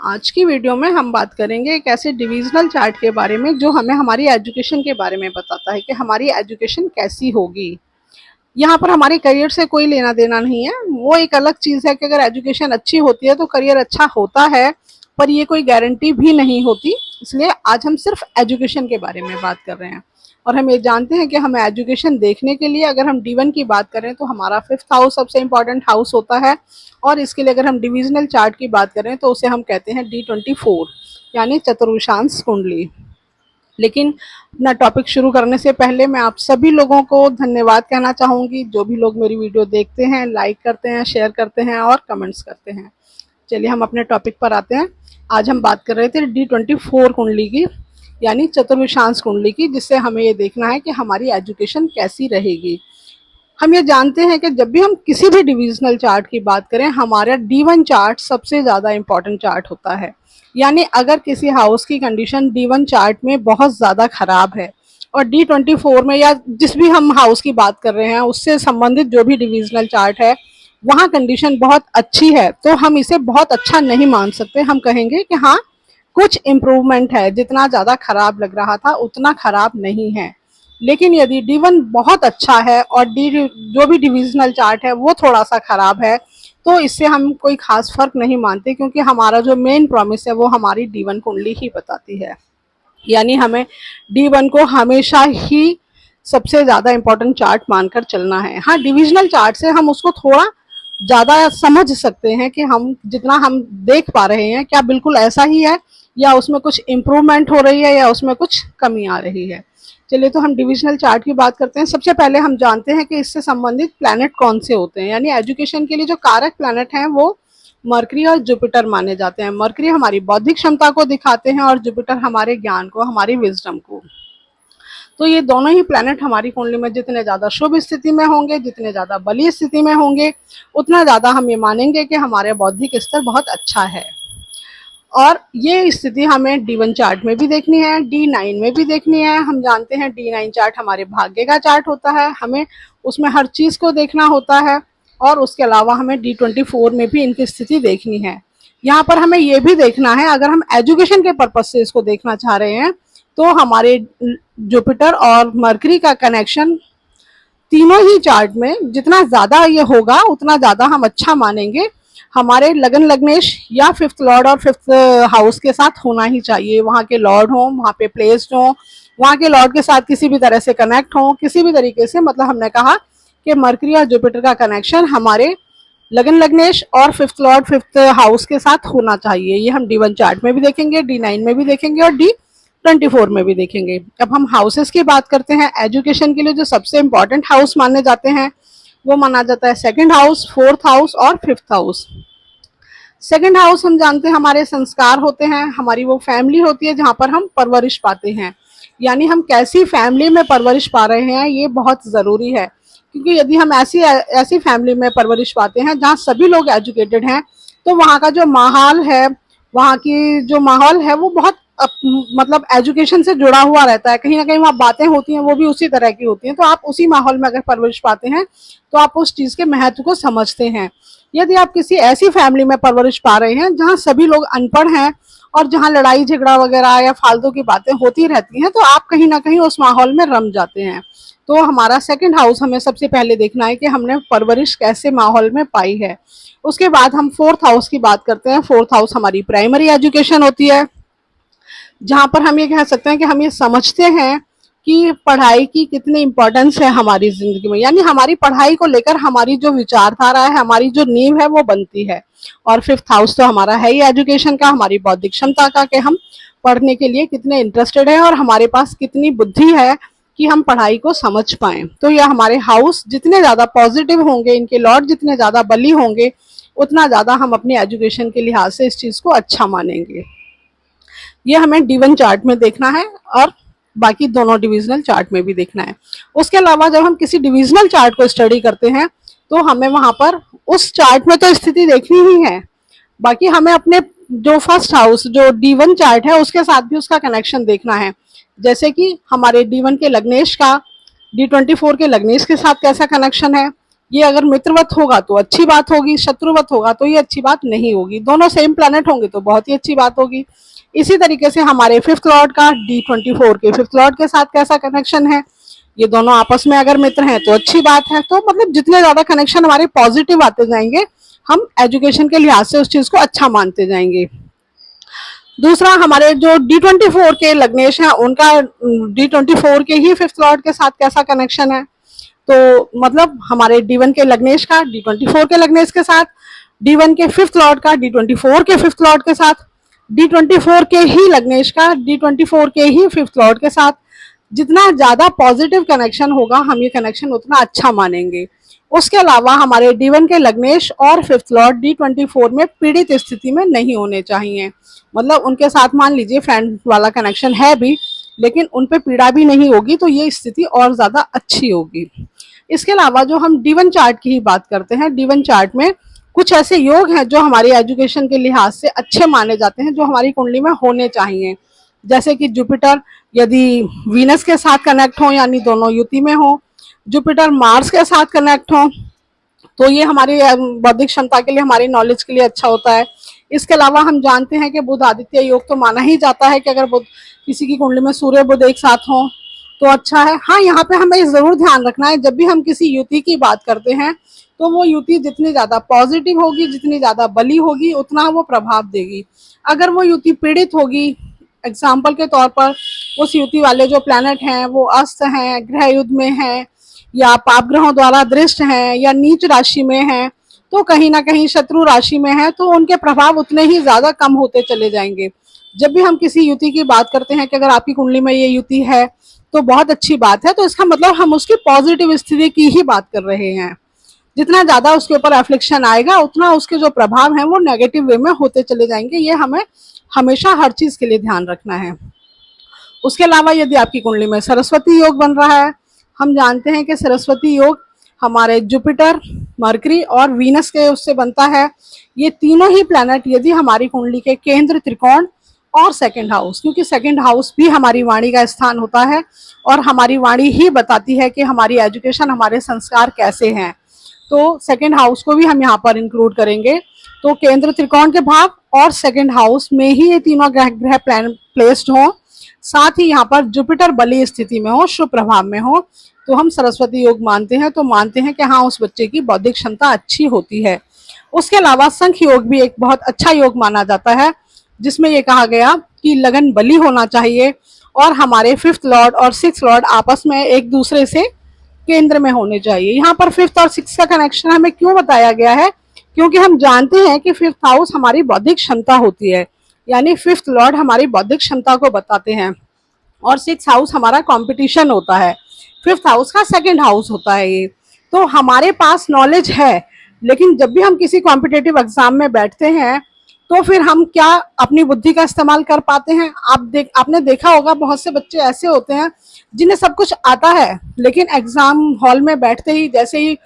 आज की वीडियो में हम बात करेंगे एक ऐसे डिविजनल चार्ट के बारे में जो हमें हमारी एजुकेशन के बारे में बताता है कि हमारी एजुकेशन कैसी होगी। यहाँ पर हमारे करियर से कोई लेना देना नहीं है। वो एक अलग चीज़ है कि अगर एजुकेशन अच्छी होती है तो करियर अच्छा होता है, पर ये कोई गारंटी भी नहीं होती। इसलिए आज हम सिर्फ एजुकेशन के बारे में बात कर रहे हैं। और हम ये जानते हैं कि हमें एजुकेशन देखने के लिए अगर हम D1 की बात करें तो हमारा 5th हाउस सबसे इम्पॉर्टेंट हाउस होता है। और इसके लिए अगर हम डिविजनल चार्ट की बात करें तो उसे हम कहते हैं D24 यानी चतुर्विशांश कुंडली। लेकिन अपना टॉपिक शुरू करने से पहले मैं आप सभी लोगों को धन्यवाद कहना चाहूँगी, जो भी लोग मेरी वीडियो देखते हैं, लाइक करते हैं, शेयर करते हैं और कमेंट्स करते हैं। चलिए हम अपने टॉपिक पर आते हैं। आज हम बात कर रहे थे D24 कुंडली की यानी चतुर्विशांश कुंडली की, जिससे हमें ये देखना है कि हमारी एजुकेशन कैसी रहेगी। हम ये जानते हैं कि जब भी हम किसी भी डिविजनल चार्ट की बात करें, हमारा D1 चार्ट सबसे ज़्यादा इम्पॉर्टेंट चार्ट होता है। यानी अगर किसी हाउस की कंडीशन D1 चार्ट में बहुत ज़्यादा ख़राब है और D24 में या जिस भी हम हाउस की बात कर रहे हैं उससे संबंधित जो भी डिविजनल चार्ट है वहाँ कंडीशन बहुत अच्छी है, तो हम इसे बहुत अच्छा नहीं मान सकते। हम कहेंगे कि हाँ, कुछ इम्प्रूवमेंट है, जितना ज़्यादा खराब लग रहा था उतना खराब नहीं है। लेकिन यदि D1 बहुत अच्छा है और जो भी डिविजनल चार्ट है वो थोड़ा सा खराब है, तो इससे हम कोई खास फर्क नहीं मानते, क्योंकि हमारा जो मेन प्रॉमिस है वो हमारी D1 कुंडली ही बताती है। यानी हमें D1 को हमेशा ही सबसे ज़्यादा इम्पोर्टेंट चार्ट मानकर चलना है। हाँ, डिविजनल चार्ट से हम उसको थोड़ा ज़्यादा समझ सकते हैं कि हम जितना हम देख पा रहे हैं क्या बिल्कुल ऐसा ही है या उसमें कुछ इम्प्रूवमेंट हो रही है या उसमें कुछ कमी आ रही है। चलिए तो हम डिविजनल चार्ट की बात करते हैं। सबसे पहले हम जानते हैं कि इससे संबंधित प्लैनेट कौन से होते हैं। यानी एजुकेशन के लिए जो कारक प्लैनेट हैं वो मरकरी और जुपिटर माने जाते हैं। मरकरी हमारी बौद्धिक क्षमता को दिखाते हैं और जुपिटर हमारे ज्ञान को, हमारी विजडम को। तो ये दोनों ही प्लैनेट हमारी कुंडली में जितने ज़्यादा शुभ स्थिति में होंगे, जितने ज़्यादा बली स्थिति में होंगे, उतना ज़्यादा हम ये मानेंगे कि हमारे बौद्धिक स्तर बहुत अच्छा है। और ये स्थिति हमें D1 चार्ट में भी देखनी है, D9 में भी देखनी है। हम जानते हैं D9 चार्ट हमारे भाग्य का चार्ट होता है, हमें उसमें हर चीज़ को देखना होता है। और उसके अलावा हमें D24 में भी इनकी स्थिति देखनी है। यहाँ पर हमें ये भी देखना है, अगर हम एजुकेशन के पर्पज से इसको देखना चाह रहे हैं तो हमारे जुपिटर और मरकरी का कनेक्शन तीनों ही चार्ट में जितना ज़्यादा ये होगा उतना ज़्यादा हम अच्छा मानेंगे। हमारे लगन लग्नेश या 5th लॉर्ड और 5th हाउस के साथ होना ही चाहिए। वहाँ के लॉर्ड हों, वहाँ पे प्लेस्ड हों, वहाँ के लॉर्ड के साथ किसी भी तरह से कनेक्ट हों, किसी भी तरीके से। मतलब हमने कहा कि मरकरी और जुपिटर का कनेक्शन हमारे लगन लग्नेश और 5th लॉर्ड 5th हाउस के साथ होना चाहिए। ये हम D1 चार्ट में भी देखेंगे, D9 में भी देखेंगे और D24 में भी देखेंगे। अब हम हाउसेस की बात करते हैं। एजुकेशन के लिए जो सबसे इम्पोर्टेंट हाउस माने जाते हैं वो माना जाता है 2nd हाउस, 4th हाउस और 5th हाउस। 2nd हाउस हम जानते हैं हमारे संस्कार होते हैं, हमारी वो फैमिली होती है जहाँ पर हम परवरिश पाते हैं। यानी हम कैसी फैमिली में परवरिश पा रहे हैं ये बहुत ज़रूरी है, क्योंकि यदि हम ऐसी ऐसी फैमिली में परवरिश पाते हैं जहाँ सभी लोग एजुकेटेड हैं, तो वहाँ का जो माहौल है, वहाँ की जो माहौल है वो बहुत मतलब एजुकेशन से जुड़ा हुआ रहता है। कहीं ना कहीं वहाँ बातें होती हैं वो भी उसी तरह की होती हैं। तो आप उसी माहौल में अगर परवरिश पाते हैं तो आप उस चीज़ के महत्व को समझते हैं। यदि आप किसी ऐसी फैमिली में परवरिश पा रहे हैं जहाँ सभी लोग अनपढ़ हैं और जहाँ लड़ाई झगड़ा वगैरह या फालतू की बातें होती रहती हैं, तो आप कहीं ना कहीं उस माहौल में रम जाते हैं। तो हमारा 2nd हाउस हमें सबसे पहले देखना है कि हमने परवरिश कैसे माहौल में पाई है। उसके बाद हम 4th हाउस की बात करते हैं। 4th हाउस हमारी प्राइमरी एजुकेशन होती है, जहाँ पर हम ये कह सकते हैं कि हम ये समझते हैं कि पढ़ाई की कितनी इम्पोर्टेंस है हमारी ज़िंदगी में। यानी हमारी पढ़ाई को लेकर हमारी जो विचारधारा है, हमारी जो नींव है वो बनती है। और 5th हाउस तो हमारा है ही एजुकेशन का, हमारी बौद्धिक क्षमता का, कि हम पढ़ने के लिए कितने इंटरेस्टेड हैं और हमारे पास कितनी बुद्धि है कि हम पढ़ाई को समझ पाएँ। तो यह हमारे हाउस जितने ज़्यादा पॉजिटिव होंगे, इनके लॉर्ड जितने ज़्यादा बली होंगे, उतना ज़्यादा हम अपनी एजुकेशन के लिहाज से इस चीज़ को अच्छा मानेंगे। ये हमें D1 चार्ट में देखना है और बाकी दोनों डिविजनल चार्ट में भी देखना है। उसके अलावा जब हम किसी डिविजनल चार्ट को स्टडी करते हैं तो हमें वहाँ पर उस चार्ट में तो स्थिति देखनी ही है, बाकी हमें अपने जो 1st हाउस जो D1 चार्ट है उसके साथ भी उसका कनेक्शन देखना है। जैसे कि हमारे D1 के लग्नेश का D24 के लग्नेश के साथ कैसा कनेक्शन है, ये अगर मित्रवत होगा तो अच्छी बात होगी, शत्रुवत होगा तो ये अच्छी बात नहीं होगी। दोनों सेम प्लैनेट होंगे तो बहुत ही अच्छी बात होगी। इसी तरीके से हमारे फिफ्थ लॉर्ड का D24 के फिफ्थ लॉर्ड के साथ कैसा कनेक्शन है, ये दोनों आपस में अगर मित्र हैं तो अच्छी बात है। तो मतलब जितने ज्यादा कनेक्शन हमारे पॉजिटिव आते जाएंगे, हम एजुकेशन के लिहाज से उस चीज को अच्छा मानते जाएंगे। दूसरा, हमारे जो D24 के लग्नेश हैं उनका D24 के ही फिफ्थ लॉर्ड के साथ कैसा कनेक्शन है, तो मतलब हमारे D1 के लग्नेश का D24 के लग्नेश के साथ, D1 के फिफ्थ लॉर्ड का D24 के फिफ्थ लॉर्ड के साथ, D24 के ही लग्नेश का D24 के ही फिफ्थ लॉर्ड के साथ। जितना ज्यादा पॉजिटिव कनेक्शन होगा हम ये कनेक्शन उतना अच्छा मानेंगे। उसके अलावा हमारे D1 के लग्नेश और फिफ्थ लॉर्ड D24 में पीड़ित स्थिति में नहीं होने चाहिए। मतलब उनके साथ मान लीजिए फ्रेंड वाला कनेक्शन है भी, लेकिन उन पे पीड़ा भी नहीं होगी, तो ये स्थिति और ज्यादा अच्छी होगी। इसके अलावा जो हम D1 चार्ट की ही बात करते हैं, D1 चार्ट में कुछ ऐसे योग हैं जो हमारी एजुकेशन के लिहाज से अच्छे माने जाते हैं, जो हमारी कुंडली में होने चाहिए। जैसे कि जुपिटर यदि वीनस के साथ कनेक्ट हो, यानी दोनों युति में हो, जुपिटर मार्स के साथ कनेक्ट हो, तो ये हमारी बौद्धिक क्षमता के लिए, हमारी नॉलेज के लिए अच्छा होता है। इसके अलावा हम जानते हैं कि बुध आदित्य योग तो माना ही जाता है कि अगर बुध किसी की कुंडली में सूर्य बुध एक साथ हो तो अच्छा है। हाँ, यहाँ पे हमें जरूर ध्यान रखना है, जब भी हम किसी युति की बात करते हैं तो वो युति जितनी ज्यादा पॉजिटिव होगी, जितनी ज्यादा बली होगी, उतना वो प्रभाव देगी। अगर वो युति पीड़ित होगी, एग्जाम्पल के तौर पर उस युति वाले जो प्लैनेट हैं वो अस्त हैं, ग्रह युद्ध में हैं, या पाप ग्रहों द्वारा दृष्ट हैं, या नीच राशि में हैं, तो कहीं ना कहीं शत्रु राशि में है, तो उनके प्रभाव उतने ही ज्यादा कम होते चले जाएंगे। जब भी हम किसी युति की बात करते हैं कि अगर आपकी कुंडली में ये युति है तो बहुत अच्छी बात है, तो इसका मतलब हम उसकी पॉजिटिव स्थिति की ही बात कर रहे हैं। जितना ज्यादा उसके ऊपर एफ्लिक्शन आएगा, उतना उसके जो प्रभाव हैं वो नेगेटिव वे में होते चले जाएंगे। ये हमें हमेशा हर चीज के लिए ध्यान रखना है। उसके अलावा यदि आपकी कुंडली में सरस्वती योग बन रहा है, हम जानते हैं कि सरस्वती योग हमारे जुपिटर, मरकरी और वीनस के उससे बनता है। ये तीनों ही प्लैनेट यदि हमारी कुंडली के केंद्र, त्रिकोण और सेकंड हाउस, क्योंकि सेकंड हाउस भी हमारी वाणी का स्थान होता है और हमारी वाणी ही बताती है कि हमारी एजुकेशन, हमारे संस्कार कैसे हैं, तो सेकंड हाउस को भी हम यहाँ पर इंक्लूड करेंगे। तो केंद्र, त्रिकोण के भाव और सेकंड हाउस में ही ये तीनों ग्रह प्लेस्ड हों, साथ ही यहाँ पर जुपिटर बली स्थिति में हो, शुभ प्रभाव में हो, तो हम सरस्वती योग मानते हैं। तो मानते हैं कि हाँ, उस बच्चे की बौद्धिक क्षमता अच्छी होती है। उसके अलावा संख्य योग भी एक बहुत अच्छा योग माना जाता है, जिसमें ये कहा गया कि लगन बली होना चाहिए और हमारे फिफ्थ लॉर्ड और सिक्स लॉर्ड आपस में एक दूसरे से केंद्र में होने चाहिए। यहाँ पर फिफ्थ और सिक्स का कनेक्शन हमें क्यों बताया गया है, क्योंकि हम जानते हैं कि फिफ्थ हाउस हमारी बौद्धिक क्षमता होती है, यानी फिफ्थ लॉर्ड हमारी बौद्धिक क्षमता को बताते हैं, और सिक्स हाउस हमारा कंपटीशन होता है, फिफ्थ हाउस का सेकंड हाउस होता है ये। तो हमारे पास नॉलेज है, लेकिन जब भी हम किसी कॉम्पिटेटिव एग्जाम में बैठते हैं तो फिर हम क्या अपनी बुद्धि का इस्तेमाल कर पाते हैं। आपने देखा होगा बहुत से बच्चे ऐसे होते हैं जिन्हें सब कुछ आता है, लेकिन एग्जाम हॉल में बैठते ही जैसे ही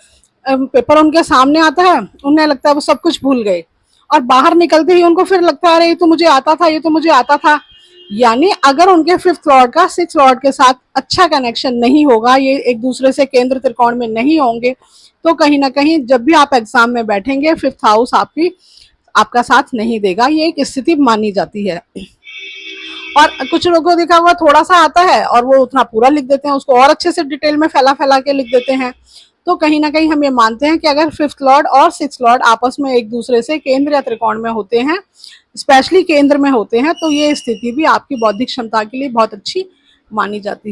पेपर उनके सामने आता है, उन्हें लगता है वो सब कुछ भूल गए, और बाहर निकलते ही उनको फिर लगता है अरे ये तो मुझे आता था, ये तो मुझे आता था। यानी अगर उनके फिफ्थ लॉर्ड का सिक्स लॉर्ड के साथ अच्छा कनेक्शन नहीं होगा, ये एक दूसरे से केंद्र त्रिकोण में नहीं होंगे, तो कहीं ना कहीं जब भी आप एग्जाम में बैठेंगे फिफ्थ हाउस आपका साथ नहीं देगा। ये एक स्थिति मानी जाती है। और कुछ लोगों को देखा हुआ थोड़ा सा आता है और वो उतना पूरा लिख देते हैं, उसको और अच्छे से डिटेल में फैला फैला के लिख देते हैं। तो कहीं ना कहीं हम ये मानते हैं कि अगर फिफ्थ लॉर्ड और सिक्स लॉर्ड आपस में एक दूसरे से केंद्र या त्रिकोण में होते हैं, स्पेशली केंद्र में होते हैं, तो ये स्थिति भी आपकी बौद्धिक क्षमता के लिए बहुत अच्छी मानी जाती है।